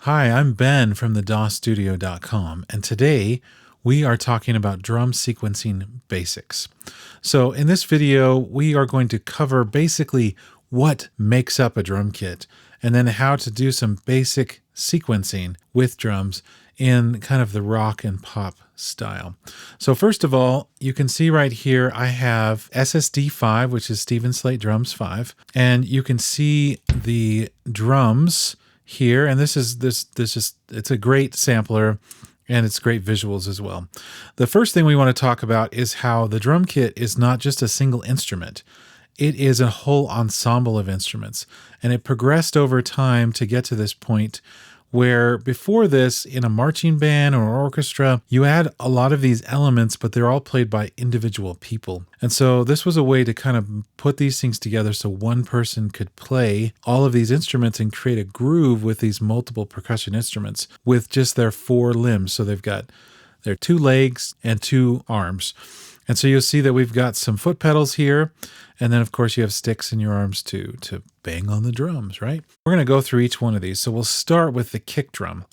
Hi, I'm Ben from the DawStudio.com, and today we are talking about drum sequencing basics. So in this video, we are going to cover basically what makes up a drum kit, and then how to do some basic sequencing with drums in kind of the rock and pop style. So first of all, you can see right here, I have SSD 5, which is Stephen Slate Drums 5, and you can see the drums here, and this is it's a great sampler and it's great visuals as well. The first thing we want to talk about is how the drum kit is not just a single instrument. It is a whole ensemble of instruments, and it progressed over time to get to this point where before this, in a marching band or orchestra, you had a lot of these elements, but they're all played by individual people. And so this was a way to kind of put these things together so one person could play all of these instruments and create a groove with these multiple percussion instruments with just their four limbs. So they've got their two legs and two arms. And so you'll see that we've got some foot pedals here. And then, of course, you have sticks in your arms to bang on the drums, right? We're going to go through each one of these. So we'll start with the kick drum.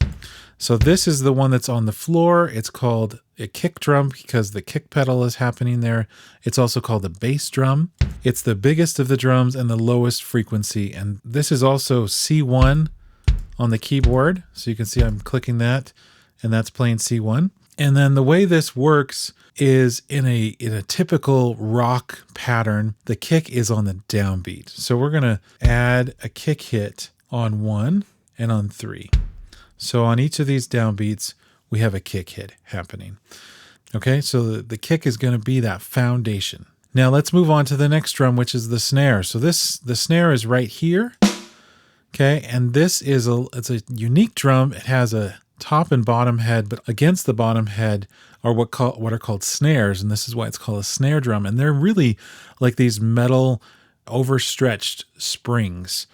So this is the one that's on the floor. It's called a kick drum because the kick pedal is happening there. It's also called the bass drum. It's the biggest of the drums and the lowest frequency. And this is also C1 on the keyboard. So you can see I'm clicking that, and that's playing C1. And then the way this works is in a typical rock pattern, the kick is on the downbeat. So we're going to add a kick hit on 1 and on 3. So on each of these downbeats, we have a kick hit happening. Okay, so the kick is going to be that foundation. Now let's move on to the next drum, which is the snare. So the snare is right here. Okay, and this is it's a unique drum. It has a top and bottom head, but against the bottom head are what are called snares, and this is why it's called a snare drum. And they're really like these metal overstretched springs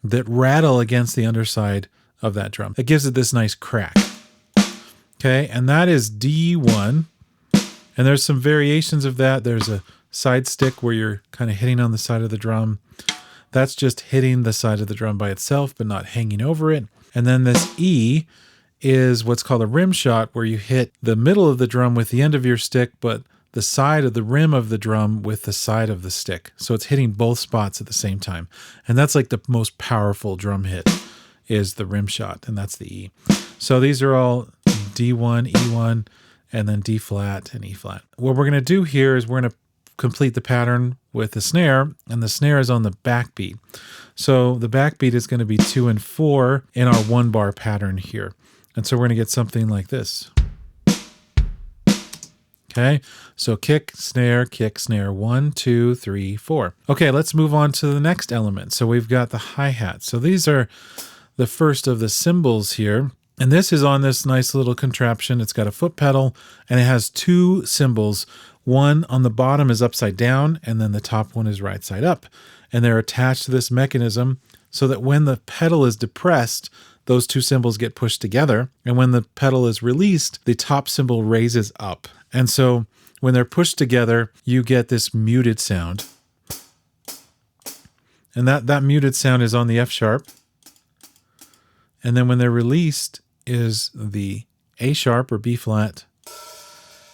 that rattle against the underside of that drum. It gives it this nice crack. Okay, and that is D1. And there's some variations of that. There's a side stick where you're kind of hitting on the side of the drum. That's just hitting the side of the drum by itself, but not hanging over it. And then this E is what's called a rim shot, where you hit the middle of the drum with the end of your stick, but the side of the rim of the drum with the side of the stick. So it's hitting both spots at the same time. And that's like the most powerful drum hit is the rim shot, and that's the E. So these are all D1, E1, and then D flat and E flat. What we're going to do here is we're going to complete the pattern with the snare, and the snare is on the backbeat. So the backbeat is going to be 2 and 4 in our 1-bar pattern here. And so we're going to get something like this. Okay, so kick, snare, 1, 2, 3, 4. Okay, let's move on to the next element. So we've got the hi-hat. So these are the first of the cymbals here. And this is on this nice little contraption. It's got a foot pedal, and it has two cymbals. One on the bottom is upside down, and then the top one is right side up. And they're attached to this mechanism so that when the pedal is depressed, those two cymbals get pushed together. And when the pedal is released, the top cymbal raises up. And so when they're pushed together, you get this muted sound. And that muted sound is on the F sharp. And then when they're released is the A sharp or B flat.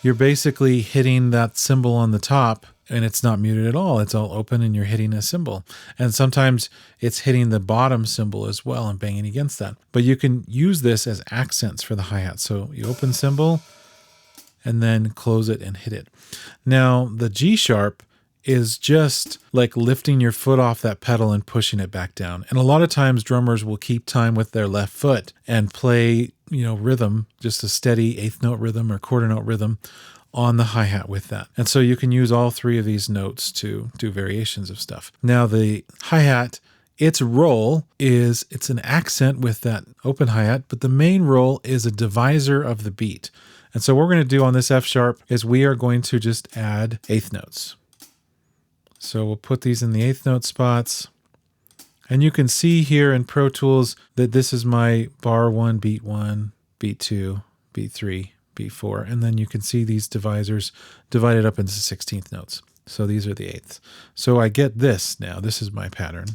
You're basically hitting that cymbal on the top, and it's not muted at all. It's all open, and you're hitting a cymbal. And sometimes it's hitting the bottom cymbal as well and banging against that. But you can use this as accents for the hi-hat. So you open cymbal and then close it and hit it. Now, the G sharp is just like lifting your foot off that pedal and pushing it back down. And a lot of times drummers will keep time with their left foot and play, rhythm, just a steady eighth note rhythm or quarter note rhythm on the hi-hat with that. And so you can use all three of these notes to do variations of stuff. Now the hi-hat, its role is it's an accent with that open hi-hat, but the main role is a divisor of the beat. And so what we're going to do on this F sharp is we are going to just add eighth notes. So we'll put these in the eighth note spots. And you can see here in Pro Tools that this is my bar 1, beat 2, beat 3, beat 4. And then you can see these divisors divided up into 16th notes. So these are the eighths. So I get this now. This is my pattern.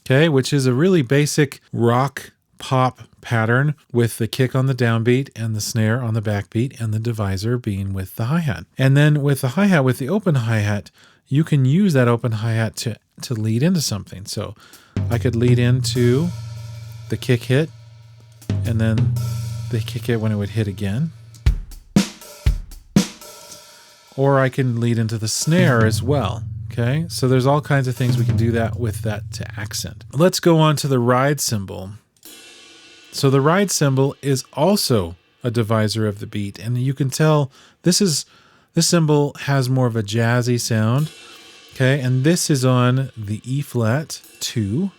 okay, which is a really basic rock pop pattern with the kick on the downbeat and the snare on the backbeat and the divisor being with the hi-hat. And then with the hi-hat, with the open hi-hat, you can use that open hi-hat to lead into something. So I could lead into the kick hit and then the kick hit when it would hit again. Or I can lead into the snare as well. Okay, so there's all kinds of things we can do that with that to accent. Let's go on to the ride cymbal. So the ride cymbal is also a divisor of the beat, and you can tell this cymbal has more of a jazzy sound. Okay, and this is on the E flat 2.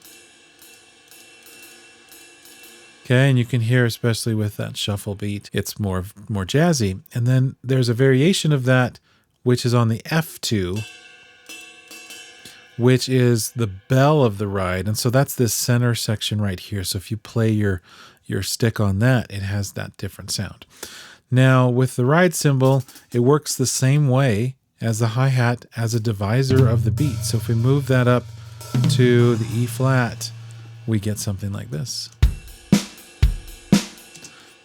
Okay, and you can hear, especially with that shuffle beat, it's more jazzy. And then there's a variation of that, which is on the F2, which is the bell of the ride. And so that's this center section right here. So if you play your stick on that, it has that different sound. Now with the ride cymbal, it works the same way as the hi-hat as a divisor of the beat. So if we move that up to the E flat, we get something like this.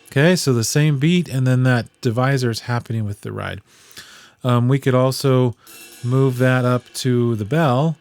Okay, so the same beat, and then that divisor is happening with the ride. We could also move that up to the bell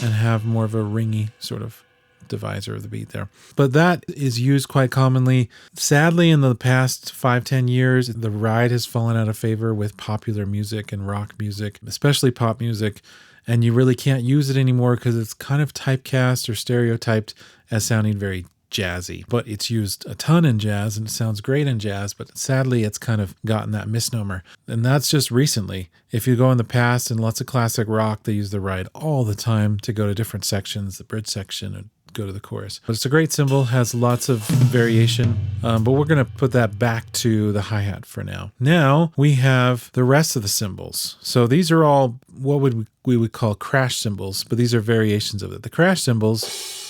and have more of a ringy sort of divisor of the beat there. But that is used quite commonly. Sadly, in the past 5-10 years, the ride has fallen out of favor with popular music and rock music, especially pop music, and you really can't use it anymore because it's kind of typecast or stereotyped as sounding very jazzy. But it's used a ton in jazz and it sounds great in jazz, but sadly it's kind of gotten that misnomer. And that's just recently. If you go in the past in lots of classic rock, they use the ride all the time to go to different sections, the bridge section and go to the chorus. But it's a great cymbal, has lots of variation, but we're going to put that back to the hi-hat for now. Now we have the rest of the cymbals. So these are all what we would call crash cymbals, but these are variations of it. The crash cymbals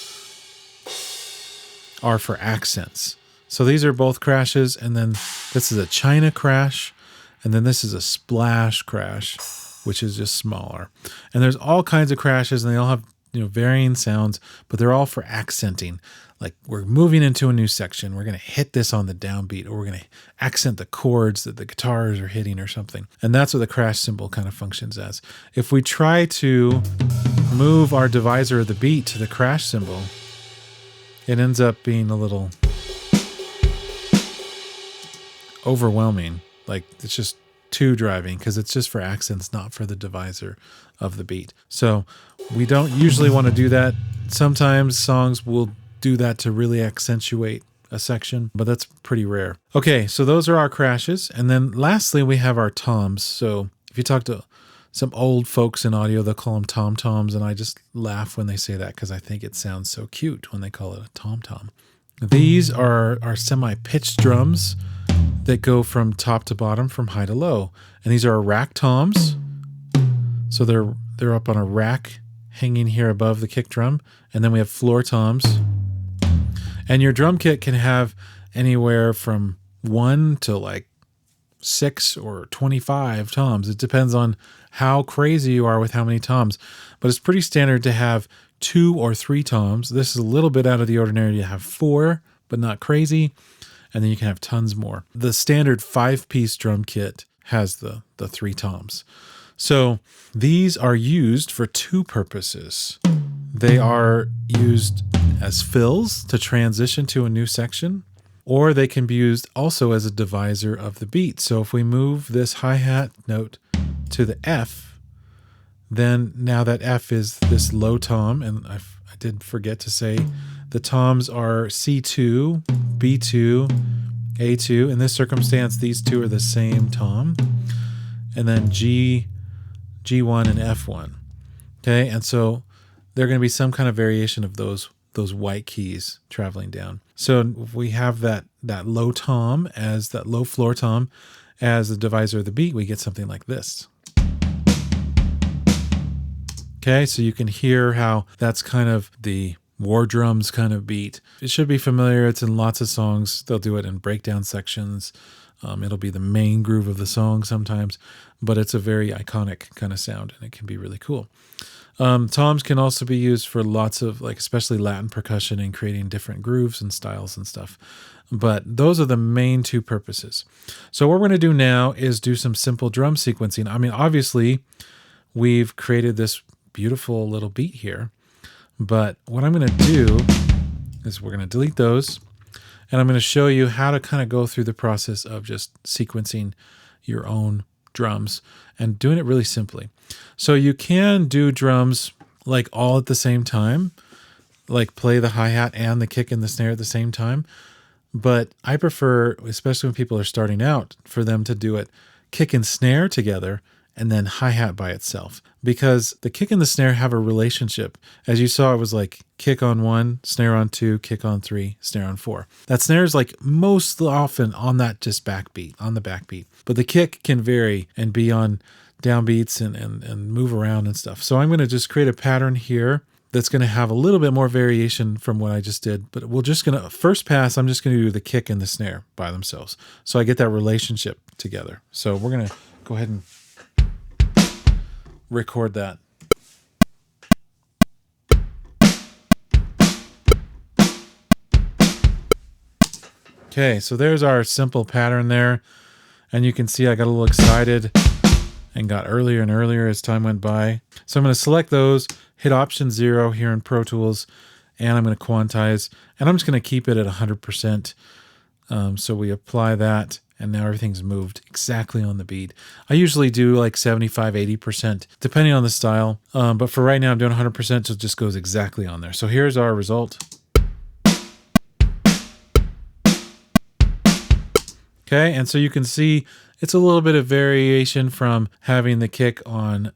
are for accents. So these are both crashes, and then this is a China crash, and then this is a splash crash, which is just smaller. And there's all kinds of crashes, and they all have varying sounds, but they're all for accenting. Like we're moving into a new section, we're going to hit this on the downbeat, or we're going to accent the chords that the guitars are hitting or something. And that's what the crash cymbal kind of functions as. If we try to move our divisor of the beat to the crash cymbal, it ends up being a little overwhelming. Like it's just too driving because it's just for accents, not for the divisor of the beat. So we don't usually want to do that. Sometimes songs will do that to really accentuate a section, but that's pretty rare. Okay, so those are our crashes. And then lastly, we have our toms. So if you talk to some old folks in audio, they'll call them tom-toms, and I just laugh when they say that because I think it sounds so cute when they call it a tom-tom. These are our semi-pitched drums that go from top to bottom, from high to low. And these are our rack toms. So they're up on a rack hanging here above the kick drum. And then we have floor toms. And your drum kit can have anywhere from 1 to like 6 or 25 toms. It depends on how crazy you are with how many toms. But it's pretty standard to have 2 or 3 toms. This is a little bit out of the ordinary to have 4, but not crazy. And then you can have tons more. The standard 5-piece drum kit has the 3 toms. So these are used for 2 purposes. They are used as fills to transition to a new section, or they can be used also as a divisor of the beat. So if we move this hi-hat note to the F, then now that F is this low tom, and I did forget to say the toms are C2, B2, A2. In this circumstance, these two are the same tom, and then G1 and F1. Okay, and so they're going to be some kind of variation of those white keys traveling down. So if we have that low tom as that low floor tom as the divisor of the beat, we get something like this. Okay, so you can hear how that's kind of the war drums kind of beat. It should be familiar. It's in lots of songs. They'll do it in breakdown sections. It'll be the main groove of the song sometimes, but it's a very iconic kind of sound, and it can be really cool. Toms can also be used for lots of, like, especially Latin percussion and creating different grooves and styles and stuff. But those are the main two purposes. So what we're going to do now is do some simple drum sequencing. I mean, obviously, we've created this beautiful little beat here. But what I'm going to do is we're going to delete those. And I'm going to show you how to kind of go through the process of just sequencing your own drums and doing it really simply. So you can do drums like all at the same time, like play the hi-hat and the kick and the snare at the same time. But I prefer, especially when people are starting out, for them to do it kick and snare together and then hi-hat by itself, because the kick and the snare have a relationship. As you saw, it was like kick on 1, snare on 2, kick on 3, snare on 4. That snare is like most often on that just backbeat, on the backbeat. But the kick can vary and be on downbeats and move around and stuff. So I'm going to just create a pattern here that's going to have a little bit more variation from what I just did. But we're just going to, first pass, I'm just going to do the kick and the snare by themselves. So I get that relationship together. So we're going to go ahead and record that. Okay, so there's our simple pattern there. And you can see I got a little excited and got earlier and earlier as time went by. So I'm going to select those, hit Option 0 here in Pro Tools, and I'm going to quantize. And I'm just going to keep it at 100%. So we apply that, and now everything's moved exactly on the beat. I usually do like 75, 80%, depending on the style. But for right now, I'm doing 100%, so it just goes exactly on there. So here's our result. Okay, and so you can see it's a little bit of variation from having the kick on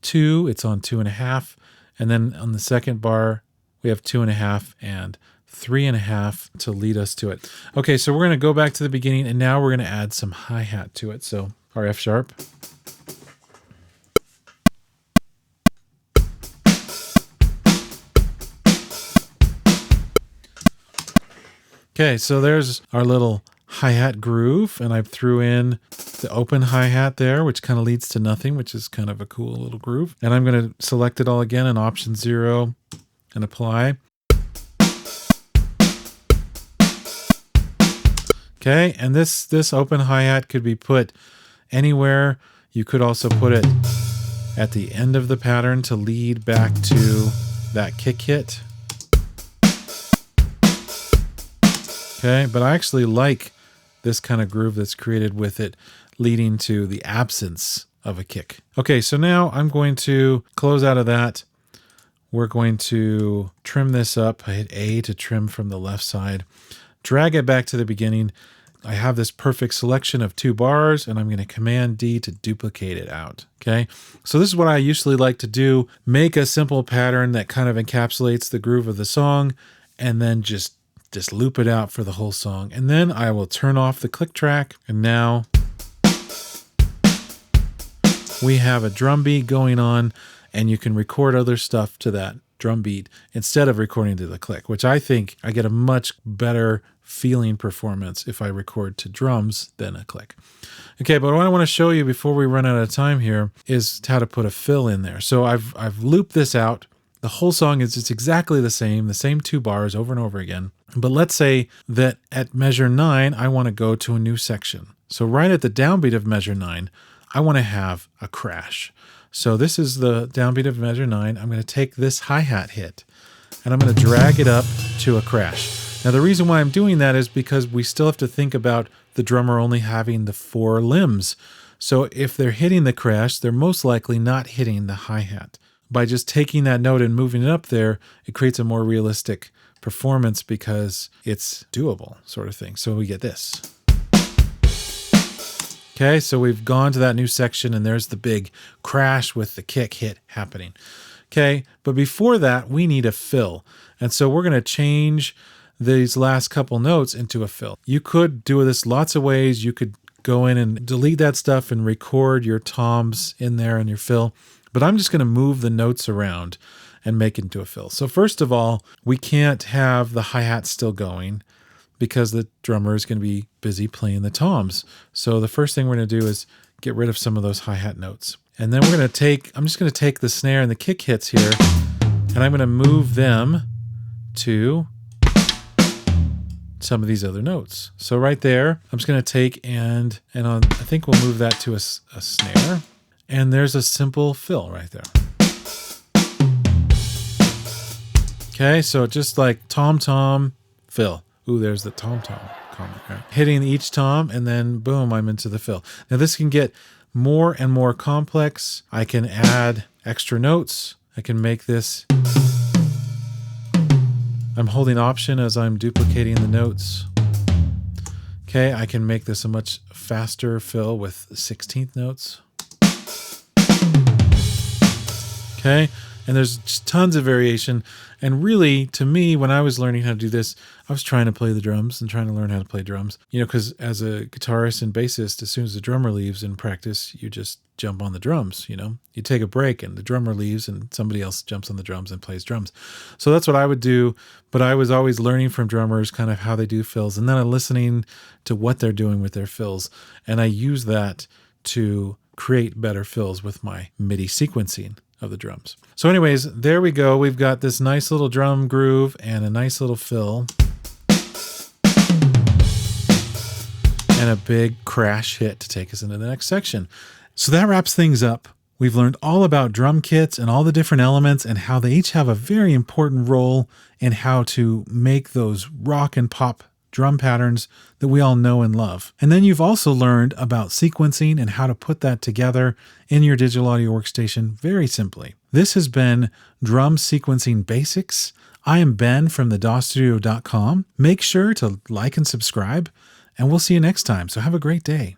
2, it's on 2.5, and then on the second bar, we have 2.5 and 3.5 to lead us to it. Okay, so we're going to go back to the beginning, and now we're going to add some hi-hat to it. So our F sharp. Okay, so there's our little hi-hat groove, and I threw in the open hi-hat there, which kind of leads to nothing, which is kind of a cool little groove. And I'm going to select it all again in Option 0 and apply. Okay, and this open hi-hat could be put anywhere. You could also put it at the end of the pattern to lead back to that kick hit. Okay, but I actually like this kind of groove that's created with it leading to the absence of a kick. Okay, so now I'm going to close out of that. We're going to trim this up. I hit A to trim from the left side. Drag it back to the beginning. I have this perfect selection of 2 bars, and I'm going to Command D to duplicate it out. Okay, so this is what I usually like to do. Make a simple pattern that kind of encapsulates the groove of the song, and then just loop it out for the whole song. And then I will turn off the click track, and now we have a drum beat going on, and you can record other stuff to that drum beat instead of recording to the click, which I think I get a much better feeling performance if I record to drums than a click. Okay, but what I want to show you before we run out of time here is how to put a fill in there. So I've looped this out. The whole song is just exactly the same 2 bars over and over again. But let's say that at measure 9, I want to go to a new section. So right at the downbeat of measure 9, I want to have a crash. So this is the downbeat of measure 9. I'm going to take this hi-hat hit, and I'm going to drag it up to a crash. Now, the reason why I'm doing that is because we still have to think about the drummer only having the 4 limbs. So if they're hitting the crash, they're most likely not hitting the hi-hat. By just taking that note and moving it up there, it creates a more realistic performance because it's doable, sort of thing. So we get this. Okay, so we've gone to that new section, and there's the big crash with the kick hit happening. Okay, but before that, we need a fill. And so we're going to change these last couple notes into a fill. You could do this lots of ways. You could go in and delete that stuff and record your toms in there and your fill. But I'm just going to move the notes around and make it into a fill. So first of all, we can't have the hi-hat still going because the drummer is going to be busy playing the toms. So the first thing we're going to do is get rid of some of those hi-hat notes. And then I'm just going to take the snare and the kick hits here, and I'm going to move them to some of these other notes. So right there, I'm just going to take and I think we'll move that to a snare. And there's a simple fill right there. Okay, so just like tom-tom, fill. Ooh, there's the tom-tom comment, right? Hitting each tom, and then boom, I'm into the fill. Now this can get more and more complex. I can add extra notes. I can make this. I'm holding Option as I'm duplicating the notes. Okay, I can make this a much faster fill with 16th notes. Okay, and there's just tons of variation. And really, to me, when I was learning how to do this, I was trying to play the drums and trying to learn how to play drums. You know, because as a guitarist and bassist, as soon as the drummer leaves in practice, you just jump on the drums, you know. You take a break and the drummer leaves and somebody else jumps on the drums and plays drums. So that's what I would do. But I was always learning from drummers kind of how they do fills. And then I'm listening to what they're doing with their fills. And I use that to create better fills with my MIDI sequencing of the drums. So anyways, there we go. We've got this nice little drum groove and a nice little fill. And a big crash hit to take us into the next section. So that wraps things up. We've learned all about drum kits and all the different elements and how they each have a very important role in how to make those rock and pop drum patterns that we all know and love. And then you've also learned about sequencing and how to put that together in your digital audio workstation very simply. This has been Drum Sequencing Basics. I am Ben from thedawstudio.com. Make sure to like and subscribe, and we'll see you next time. So have a great day.